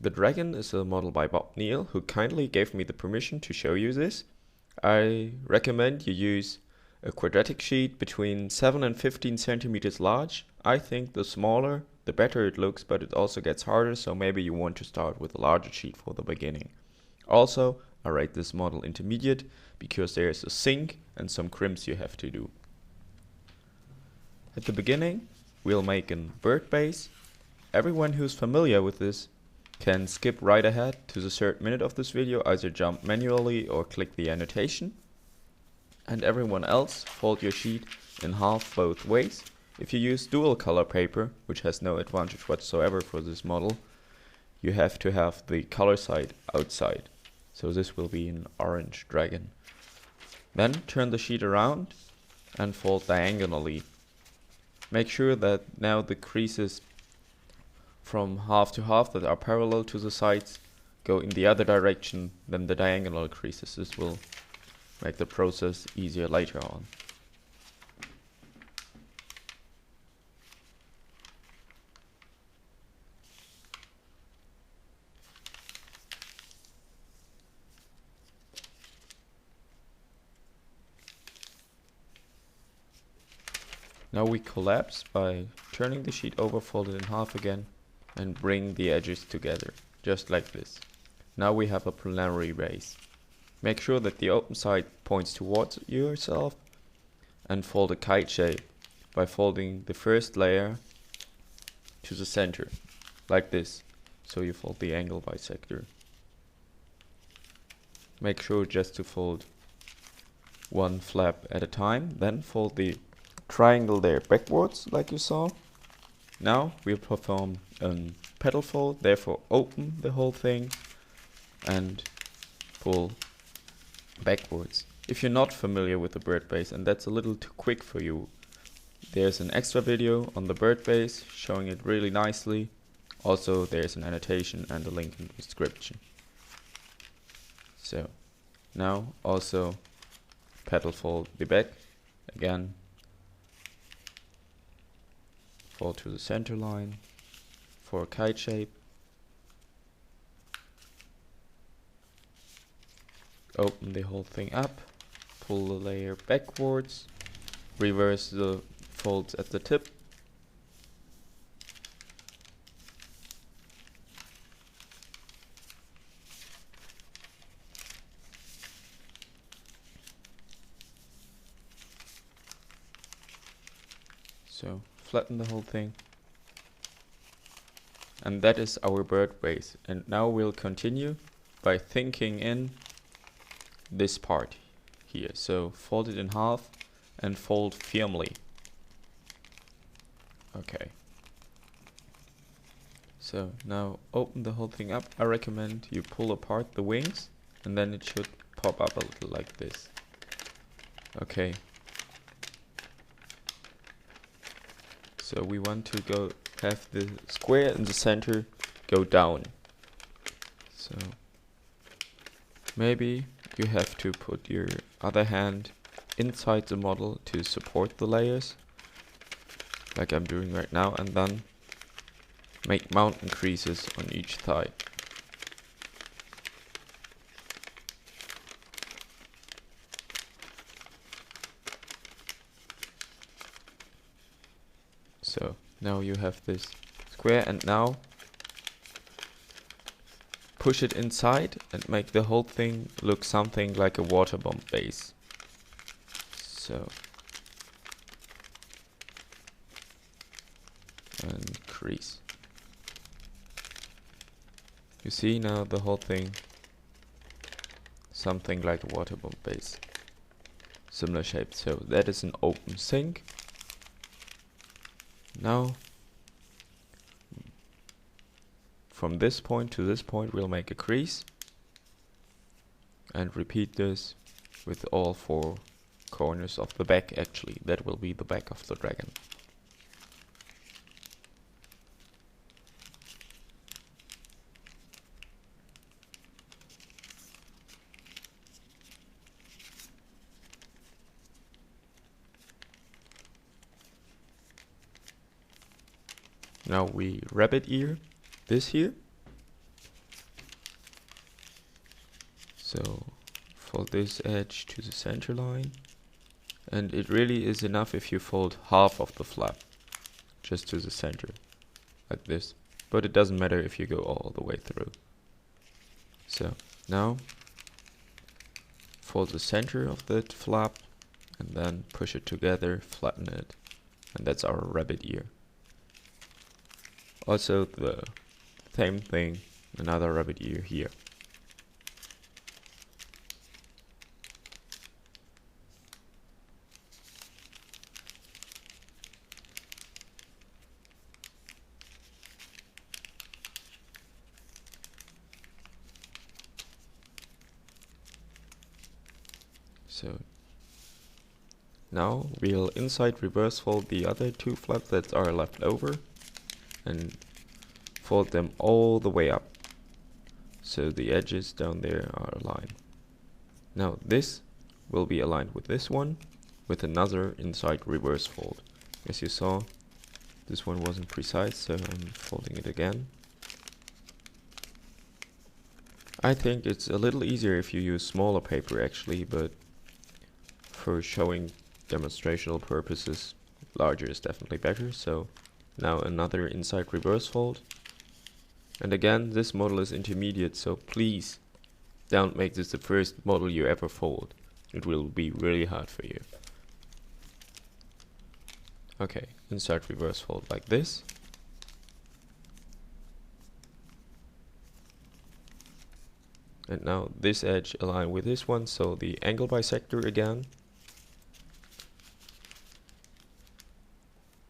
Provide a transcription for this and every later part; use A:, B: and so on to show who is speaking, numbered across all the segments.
A: The dragon is a model by Bob Neale, who kindly gave me the permission to show you this. I recommend you use a quadratic sheet between 7 and 15 centimeters large. I think the smaller, the better it looks, but it also gets harder, so maybe you want to start with a larger sheet for the beginning. Also, I rate this model intermediate because there is a sink and some crimps you have to do. At the beginning, we'll make a bird base. Everyone who's familiar with this can skip right ahead to the third minute of this video, either jump manually or click the annotation. And everyone else, fold your sheet in half both ways. If you use dual color paper, which has no advantage whatsoever for this model, you have to have the color side outside. So this will be an orange dragon. Then turn the sheet around and fold diagonally. Make sure that now the creases from half to half that are parallel to the sides go in the other direction than the diagonal creases. This will make the process easier later on. Now we collapse by turning the sheet over, fold it in half again, and bring the edges together, just like this. Now we have a planetary base. Make sure that the open side points towards yourself and fold a kite shape by folding the first layer to the center, like this. So you fold the angle bisector. Make sure just to fold one flap at a time, then fold the triangle there backwards like you saw. Now we'll perform a petal fold, therefore open the whole thing and pull backwards. If you're not familiar with the bird base and that's a little too quick for you, there's an extra video on the bird base showing it really nicely. Also there's an annotation and a link in the description. So now also petal fold the back again. Fold to the center line for a kite shape. Open the whole thing up, pull the layer backwards, reverse the folds at the tip. So flatten the whole thing. And that is our bird base. And now we'll continue by thinking in this part here. So fold it in half and fold firmly. Okay. So now open the whole thing up. I recommend you pull apart the wings and then it should pop up a little like this. Okay. So we want to have the square in the center go down. So maybe you have to put your other hand inside the model to support the layers, like I'm doing right now, and then make mountain creases on each side. So now you have this square, and now push it inside and make the whole thing look something like a water bomb base. So and crease. You see now the whole thing something like a water bomb base. Similar shape. So that is an open sink. Now from this point to this point we'll make a crease and repeat this with all four corners of the back. Actually, that will be the back of the dragon. Now we rabbit ear this here. So fold this edge to the center line, and it really is enough if you fold half of the flap just to the center, like this. But it doesn't matter if you go all the way through. So now fold the center of the flap and then push it together, flatten it, and that's our rabbit ear. Also the same thing, another rabbit ear here. So now we'll inside reverse fold the other two flaps that are left over and fold them all the way up, so the edges down there are aligned. Now this will be aligned with this one with another inside reverse fold. As you saw, this one wasn't precise, so I'm folding it again. I think it's a little easier if you use smaller paper actually, but for showing demonstrational purposes, larger is definitely better. So now another inside reverse fold. And again, this model is intermediate, so please don't make this the first model you ever fold. It will be really hard for you. Okay, inside reverse fold like this. And now this edge align with this one, so the angle bisector again.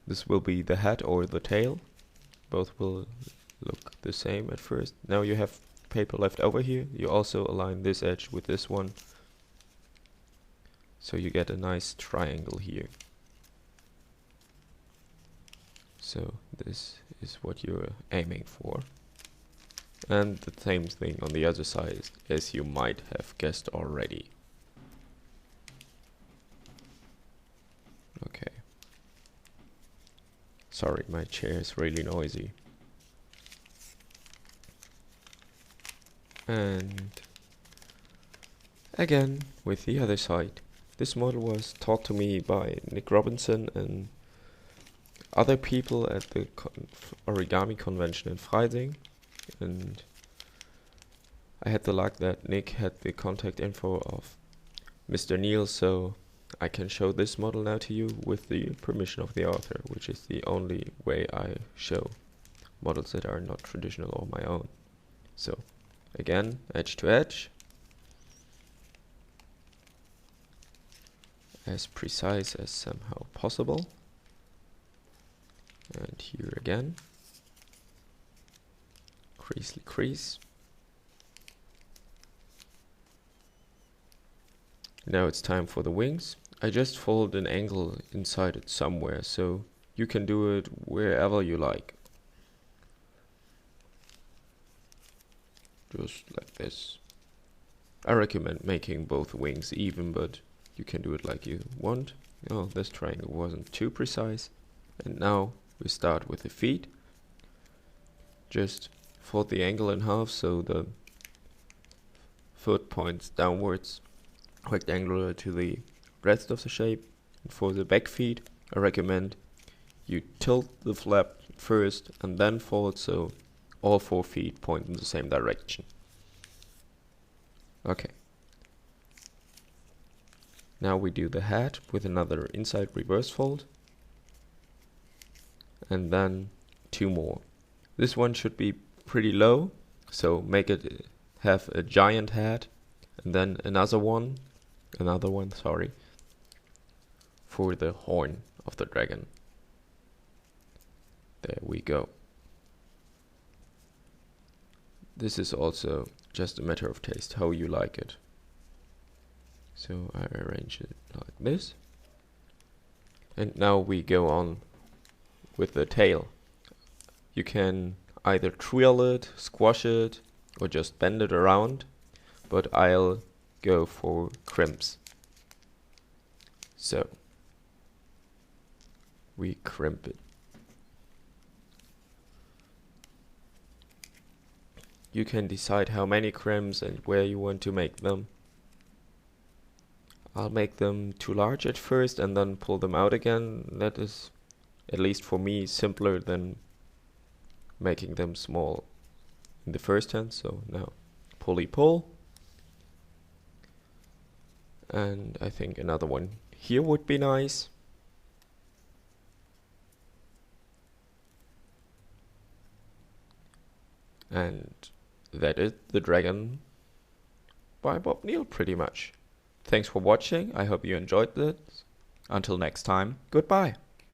A: This will be the head or the tail. Both will look the same at first. Now you have paper left over here. You also align this edge with this one, so you get a nice triangle here. So this is what you're aiming for. And the same thing on the other side, as you might have guessed already. Okay. Sorry, my chair is really noisy. And again, with the other side. This model was taught to me by Nick Robinson and other people at the origami convention in Freising. And I had the luck that Nick had the contact info of Mr. Neale, so I can show this model now to you with the permission of the author, which is the only way I show models that are not traditional or my own. So again, edge to edge, as precise as somehow possible, and here again, crease. Now it's time for the wings. I just fold an angle inside it somewhere, so you can do it wherever you like. Just like this. I recommend making both wings even, but you can do it like you want. Oh, this triangle wasn't too precise. And now we start with the feet. Just fold the angle in half so the foot points downwards, rectangular to the rest of the shape. And for the back feet, I recommend you tilt the flap first and then fold so all 4 feet point in the same direction. Okay. Now we do the head with another inside reverse fold. And then 2 more. This one should be pretty low, so make it have a giant head, and then another one, sorry, for the horn of the dragon. There we go. This is also just a matter of taste, how you like it. So I arrange it like this. And now we go on with the tail. You can either twirl it, squash it, or just bend it around, but I'll go for crimps. So we crimp it.
B: you can decide how many crimps and where you want to make them. I'll make them too large at first and then pull them out again. That is, at least for me, simpler than making them small in the first hand. So now pulley pull. And I think another one here would be nice. And that is the dragon by Bob Neale, pretty much. Thanks for watching. I hope you enjoyed this. Until next time, goodbye.